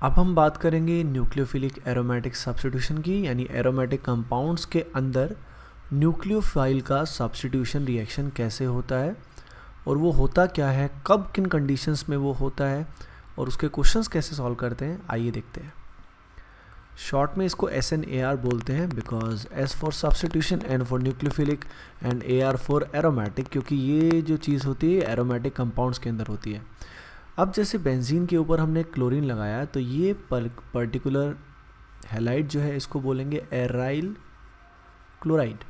अब हम बात करेंगे न्यूक्लियोफिलिक एरोमेटिक सब्स्टिट्यूशन की, यानी एरोमेटिक कंपाउंड्स के अंदर न्यूक्लियोफाइल का सब्स्टिट्यूशन रिएक्शन कैसे होता है और वो होता क्या है, कब किन कंडीशंस में वो होता है और उसके क्वेश्चंस कैसे सॉल्व करते हैं, आइए देखते हैं। शॉर्ट में इसको SNAR बोलते हैं, because S for substitution, N for nucleophilic and AR for aromatic, क्योंकि ये जो चीज़ होती है एरोमेटिक कंपाउंड्स के अंदर होती है। अब जैसे बेंजीन के ऊपर हमने क्लोरीन लगाया तो ये पर्टिकुलर हैलाइड जो है इसको बोलेंगे एराइल क्लोराइड।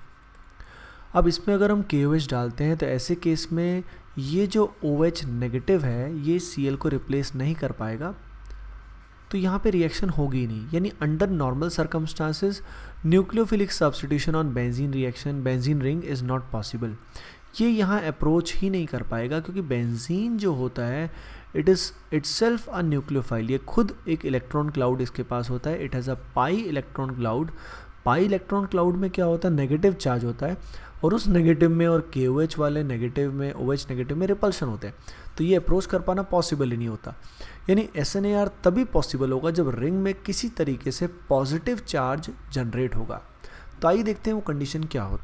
अब इसमें अगर हम KOH डालते हैं तो ऐसे केस में ये जो OH नेगेटिव है ये Cl को रिप्लेस नहीं कर पाएगा, तो यहाँ पे रिएक्शन होगी नहीं। यानी under normal circumstances nucleophilic substitution on benzene reaction benzene ring is not possible. ये यहाँ अप्रोच ही नहीं कर पाएगा क्योंकि बेंजीन जो होता है it is itself a nucleophile, ये खुद एक इलेक्ट्रॉन क्लाउड इसके पास होता है। It has a pi electron cloud. Pi electron cloud में क्या होता है, नेगेटिव चार्ज होता है और उस नेगेटिव में और KOH वाले नेगेटिव में OH नेगेटिव में रिपल्शन होते हैं, तो ये अप्रोच कर पाना पॉसिबल ही नहीं होता। यानी SNAR तभी पॉसिबल होगा जब रिंग में किसी तरीके से पॉजिटिव चार्ज जनरेट होगा। तो आइए देखते हैं वो कंडीशन क्या हो।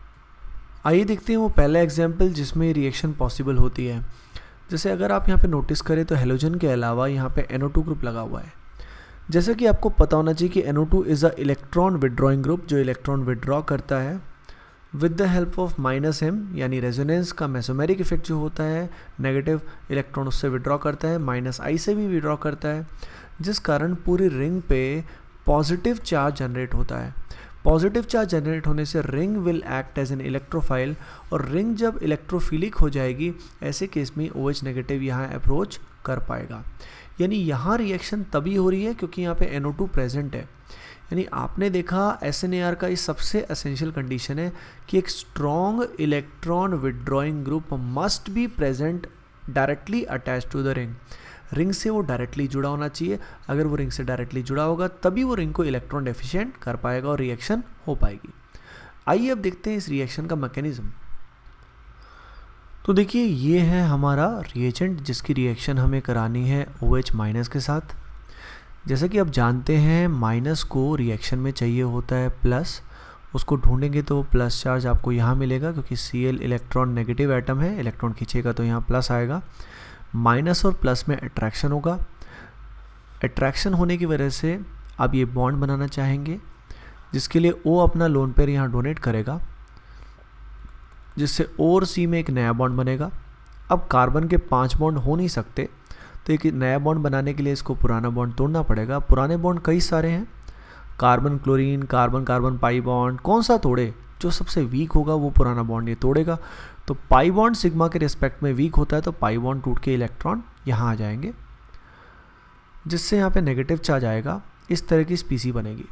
आइए देखते हैं वो पहला एग्जाम्पल जिसमें रिएक्शन पॉसिबल होती है। जैसे अगर आप यहाँ पे नोटिस करें तो हेलोजन के अलावा यहाँ पे NO2 ग्रुप लगा हुआ है। जैसे कि आपको पता होना चाहिए कि NO2 is a electron withdrawing group, जो इलेक्ट्रॉन विड्रॉ करता है with the help of -m, यानी रेजोनेंस का मेसोमेरिक इफेक्ट जो होता है, नेगेटिव इलेक्ट्रॉन उससे विड्रॉ करता है, -I से भी विड्रॉ करता है, जिस कारण पूरी रिंग पे पॉजिटिव चार्ज जनरेट होता है। पॉजिटिव चार्ज जनरेट होने से ring will act as an electrophile, और रिंग जब इलेक्ट्रोफिलिक हो जाएगी ऐसे केस में OH नेगेटिव यहाँ अप्रोच कर पाएगा। यानी यहाँ रिएक्शन तभी हो रही है क्योंकि यहाँ पे NO2 प्रेजेंट है। यानी आपने देखा SNAR का ये सबसे एसेंशियल कंडीशन है कि एक strong electron withdrawing group must be present directly attach to the ring. Ring से वो डायरेक्टली जुड़ा होना चाहिए। अगर वो रिंग से डायरेक्टली जुड़ा होगा तभी वो रिंग को इलेक्ट्रॉन डेफिशिएंट कर पाएगा और रिएक्शन हो पाएगी। आइए अब देखते हैं इस रिएक्शन का मैकेनिज्म। तो देखिए ये है हमारा रिएजेंट जिसकी रिएक्शन हमें करानी है OH- के साथ। जैसा कि आप जानते हैं माइनस को रिएक्शन में चाहिए होता है प्लस, उसको ढूंढेंगे तो प्लस चार्ज आपको यहाँ मिलेगा क्योंकि Cl इलेक्ट्रॉन नेगेटिव एटम है, इलेक्ट्रॉन खींचेगा तो यहाँ प्लस आएगा। माइनस और प्लस में अट्रैक्शन होगा। अट्रैक्शन होने की वजह से आप ये बॉन्ड बनाना चाहेंगे जिसके लिए O अपना लोन पेयर यहाँ डोनेट करेगा, जिससे O और C में एक नया बॉन्ड बनेगा। अब कार्बन के 5 बॉन्ड हो नहीं सकते, तो एक नया बॉन्ड बनाने के लिए इसको पुराना बॉन्ड तोड़ना पड़ेगा। पुराने बॉन्ड कई सारे हैं, carbon chlorine, carbon carbon pi bond, कौन सा तोड़े, जो सबसे वीक होगा वो पुराना बॉन्ड ये तोड़ेगा। तो पाई बॉन्ड सिग्मा के रिस्पेक्ट में वीक होता है, तो पाई बॉन्ड टूट के इलेक्ट्रॉन यहाँ आ जाएंगे, जिससे यहाँ पे नेगेटिव चार्ज आएगा। इस तरह की स्पीसी बनेगी।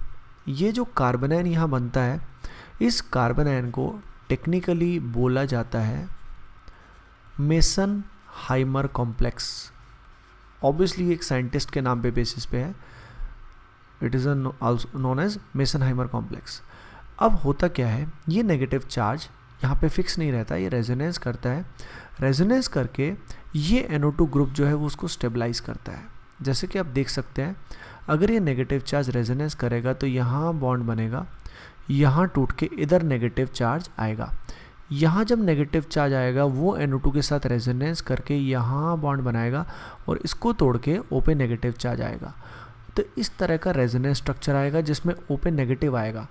ये जो कार्बन आयन यहाँ बनता है, इस कार्बन आयन को टेक्निकली बोला जाता है मेसन हाइमर कॉम्प्लेक्स। ऑब्वियसली एक साइंटिस्ट के नाम पे बेसिस पे है, it is known as Meisenheimer complex. अब होता क्या है, ये नेगेटिव चार्ज यहाँ पे फिक्स नहीं रहता, ये रेजोनेंस करता है। रेजोनेंस करके ये NO2 ग्रुप जो है वो उसको स्टेबलाइज करता है। जैसे कि आप देख सकते हैं, अगर ये नेगेटिव चार्ज रेजोनेंस करेगा तो यहाँ बॉन्ड बनेगा, यहाँ टूट के इधर नेगेटिव चार्ज आएगा। यहाँ जब नेगेटिव चार्ज आएगा वो NO2 के साथ रेजोनेंस करके यहाँ बॉन्ड बनाएगा और इसको तोड़ के O पे नेगेटिव चार्ज आएगा। तो इस तरह का रेजोनेंस स्ट्रक्चर आएगा जिसमें O पे नेगेटिव आएगा।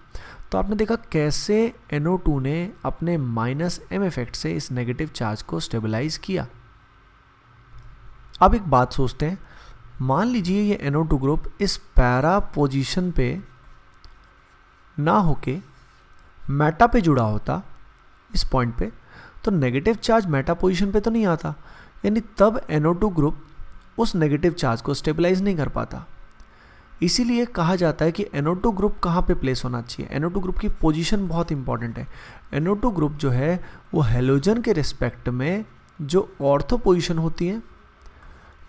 तो आपने देखा कैसे NO2 ने अपने -m इफेक्ट से इस नेगेटिव चार्ज को स्टेबलाइज किया। अब एक बात सोचते हैं, मान लीजिए ये NO2 ग्रुप इस पैरा पोजीशन पे ना होके मेटा पे जुड़ा होता इस पॉइंट पे, तो नेगेटिव चार्ज मेटा पोजीशन पे तो नहीं आता, यानी तब NO2 ग्रुप उस नेगेटिव चार्ज को स्टेबलाइज नहीं कर पाता। इसीलिए कहा जाता है कि NO2 ग्रुप कहाँ पे प्लेस होना चाहिए। NO2 ग्रुप की पोजीशन बहुत इंपॉर्टेंट है। NO2 ग्रुप जो है वो हेलोजन के रिस्पेक्ट में जो ऑर्थो पोजीशन होती है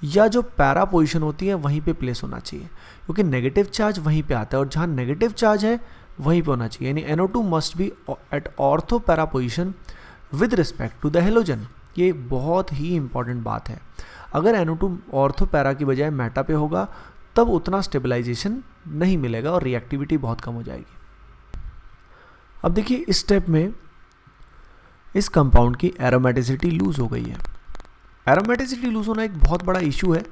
या जो पैरा पोजीशन होती है वहीं पे प्लेस होना चाहिए, क्योंकि नेगेटिव चार्ज वहीं पे आता है और जहाँ नेगेटिव चार्ज है वहीं पे होना चाहिए। यानी NO2 must be at ortho para position with respect to the halogen. ये बहुत ही इंपॉर्टेंट बात है। अगर NO2 ऑर्थो पैरा की बजाय मेटा पे होगा तब उतना स्टेबलाइजेशन नहीं मिलेगा और रिएक्टिविटी बहुत कम हो जाएगी। अब देखिए इस स्टेप में इस कंपाउंड की एरोमेटिसिटी लूज हो गई है। एरोमेटिसिटी लूज होना एक बहुत बड़ा इशू है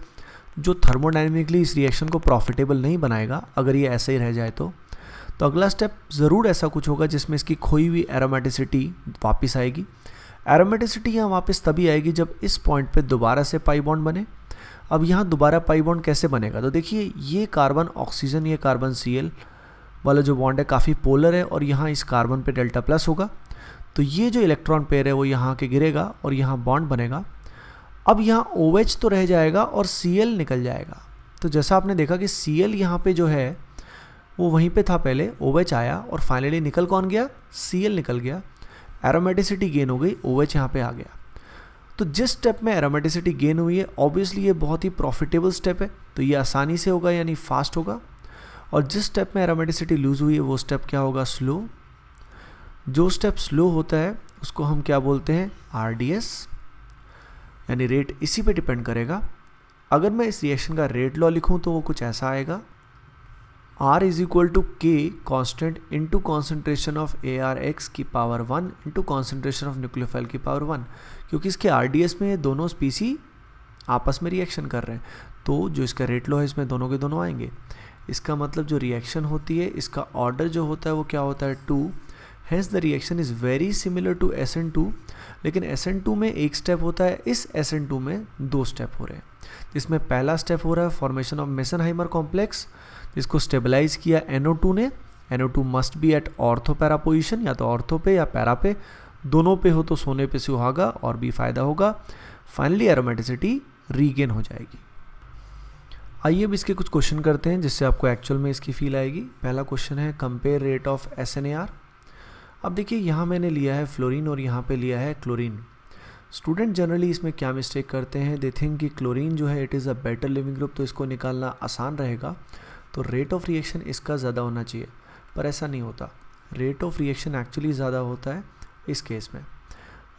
जो थर्मोडायनेमिकली इस रिएक्शन को प्रॉफिटेबल नहीं बनाएगा अगर ये ऐसे ही रह जाए तो अगला स्टेप ज़रूर ऐसा कुछ होगा जिसमें इसकी खोई हुई एरोमेटिसिटी वापस आएगी। एरोमेटिसिटी यहाँ वापस तभी आएगी जब इस पॉइंट पे दोबारा से पाई बॉन्ड बने। अब यहाँ दोबारा पाई बॉन्ड कैसे बनेगा, तो देखिए ये कार्बन ऑक्सीजन, ये कार्बन Cl वाला जो बॉन्ड है काफ़ी पोलर है और यहाँ इस कार्बन पे डेल्टा प्लस होगा, तो ये जो इलेक्ट्रॉन पेयर है वो यहाँ के गिरेगा और यहाँ बॉन्ड बनेगा। अब यहाँ OH तो रह जाएगा और Cl निकल जाएगा। तो जैसा आपने देखा कि Cl यहाँ पे जो है वो वहीं पे था पहले, OH आया और फाइनली निकल कौन गया, Cl निकल गया। एरोमेटिसिटी गेन हो गई, OH यहाँ पे आ गया। तो जिस स्टेप में एरोमेटिसिटी गेन हुई है ऑब्वियसली ये बहुत ही प्रॉफिटेबल स्टेप है, तो ये आसानी से होगा यानी फास्ट होगा। और जिस स्टेप में एरोमेटिसिटी लूज हुई है वो स्टेप क्या होगा, स्लो। जो स्टेप स्लो होता है उसको हम क्या बोलते हैं, RDS, यानी रेट इसी पे डिपेंड करेगा। अगर मैं इस रिएक्शन का रेट लॉ लिखूं तो वो कुछ ऐसा आएगा, R is equal to K constant into concentration of ArX की power 1 into concentration of nucleophile की पावर 1, क्योंकि इसके RDS में दोनों स्पीसी आपस में रिएक्शन कर रहे हैं, तो जो इसका रेट लॉ है इसमें दोनों के दोनों आएंगे। इसका मतलब जो रिएक्शन होती है इसका ऑर्डर जो होता है वो क्या होता है, 2। Hence the reaction is very similar to SN2, लेकिन SN2 में एक स्टेप होता है, इस SN2 में 2 स्टेप हो रहे हैं। जिसमें पहला स्टेप हो रहा है फॉर्मेशन ऑफ मेसेनहाइमर कॉम्प्लेक्स, जिसको स्टेबलाइज किया NO2 ने। NO2 must be at ortho para position, या तो ऑर्थो पे या पैरा पे, दोनों पे हो तो सोने पे सुहागा और भी फायदा होगा। फाइनली एरोमेटिसिटी रीगेन हो जाएगी। आइए अब इसके कुछ क्वेश्चन करते हैं जिससे आपको एक्चुअल में इसकी फील आएगी। पहला क्वेश्चन है कंपेयर रेट ऑफ SNAR। अब देखिए यहाँ मैंने लिया है फ्लोरीन और यहाँ पे लिया है क्लोरीन। स्टूडेंट जनरली इसमें क्या मिस्टेक करते हैं, दे थिंक कि क्लोरीन जो है it is a better leaving group, तो इसको निकालना आसान रहेगा, तो रेट ऑफ रिएक्शन इसका ज़्यादा होना चाहिए, पर ऐसा नहीं होता। रेट ऑफ रिएक्शन एक्चुअली ज़्यादा होता है इस केस में।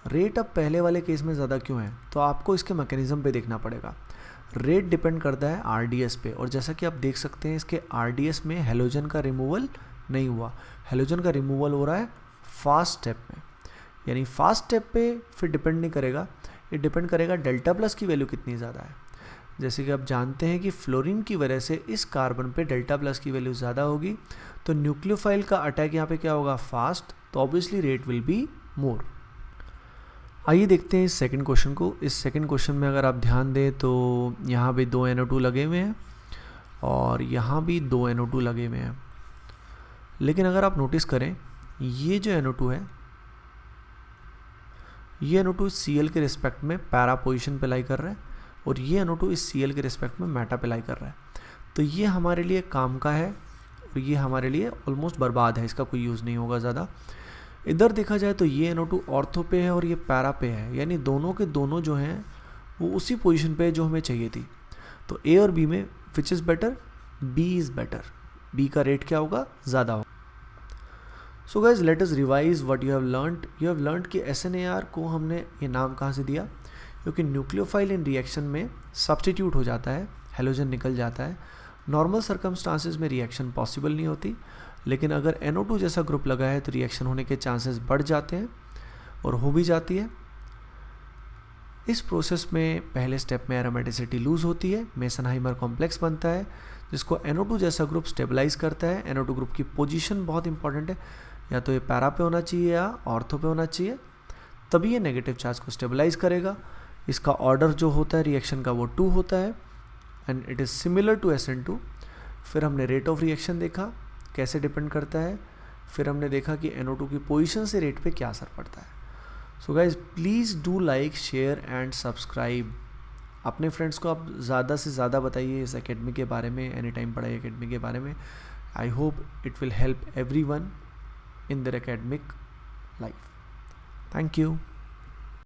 रेट अब पहले वाले केस में ज़्यादा क्यों है, तो आपको इसके मैकेनिज़्म पे देखना पड़ेगा। रेट डिपेंड करता है RDS पे, और जैसा कि आप देख सकते हैं इसके RDS में हेलोजन का रिमूवल नहीं हुआ, हेलोजन का रिमूवल हो रहा है फास्ट स्टेप में। यानी फास्ट स्टेप पे फिर डिपेंड नहीं करेगा, ये डिपेंड करेगा डेल्टा प्लस की वैल्यू कितनी ज़्यादा है। जैसे कि आप जानते हैं कि फ्लोरीन की वजह से इस कार्बन पे डेल्टा प्लस की वैल्यू ज़्यादा होगी, तो न्यूक्लियोफाइल का अटैक यहाँ पे क्या होगा, फास्ट, तो obviously rate will be more. आइए देखते हैं इस सेकंड क्वेश्चन को। इस सेकंड क्वेश्चन में अगर आप ध्यान दें तो यहाँ भी 2 NO2 लगे हुए हैं और यहाँ भी 2 NO2 लगे हुए हैं, लेकिन अगर आप नोटिस करें ये जो NO2 है, ये NO2 इस Cl के रिस्पेक्ट में पैरा पोजिशन पे लाई कर रहा है और ये NO2 इस Cl के रिस्पेक्ट में मेटा पे लाई कर रहा है। तो ये हमारे लिए काम का है और ये हमारे लिए ऑलमोस्ट बर्बाद है, इसका कोई यूज़ नहीं होगा ज़्यादा। इधर देखा जाए तो ये NO2 ऑर्थो पे है और ये पैरा पे है, यानी दोनों के दोनों जो हैं वो उसी पोजीशन पे है जो हमें चाहिए थी। तो A और B में which is better, B is better, B का रेट क्या होगा, ज़्यादा होगा। So guys let us revise what you have learned. You have learned कि SNAR को हमने ये नाम कहाँ से दिया, क्योंकि न्यूक्लियोफाइल इन रिएक्शन में सब्सटीट्यूट हो जाता है, हेलोजन निकल जाता है। नॉर्मल सर्कमस्टांसेस में रिएक्शन पॉसिबल नहीं होती, लेकिन अगर NO2 जैसा ग्रुप लगा है तो रिएक्शन होने के चांसेस बढ़ जाते हैं और हो भी जाती है। इस प्रोसेस में पहले स्टेप में एरोमेटिसिटी लूज होती है, मेसेनहाइमर कॉम्प्लेक्स बनता है जिसको NO2 जैसा ग्रुप स्टेबलाइज करता है। NO2 ग्रुप की पोजीशन बहुत इंपॉर्टेंट है, या तो ये पैरा पे होना चाहिए या ऑर्थो पे होना चाहिए, तभी ये नेगेटिव चार्ज को स्टेबलाइज करेगा। इसका ऑर्डर जो होता है रिएक्शन का वो 2 होता है and it is similar to SN2। फिर हमने रेट ऑफ रिएक्शन देखा कैसे डिपेंड करता है, फिर हमने देखा कि NO2 की पोजीशन से रेट पे क्या असर पड़ता है। So guys please do like, share and subscribe. अपने फ्रेंड्स को आप ज़्यादा से ज़्यादा बताइए इस एकेडमी के बारे में, एनी टाइम पढ़ाई एकेडमी के बारे में। I hope it will help everyone in their academic life. Thank you.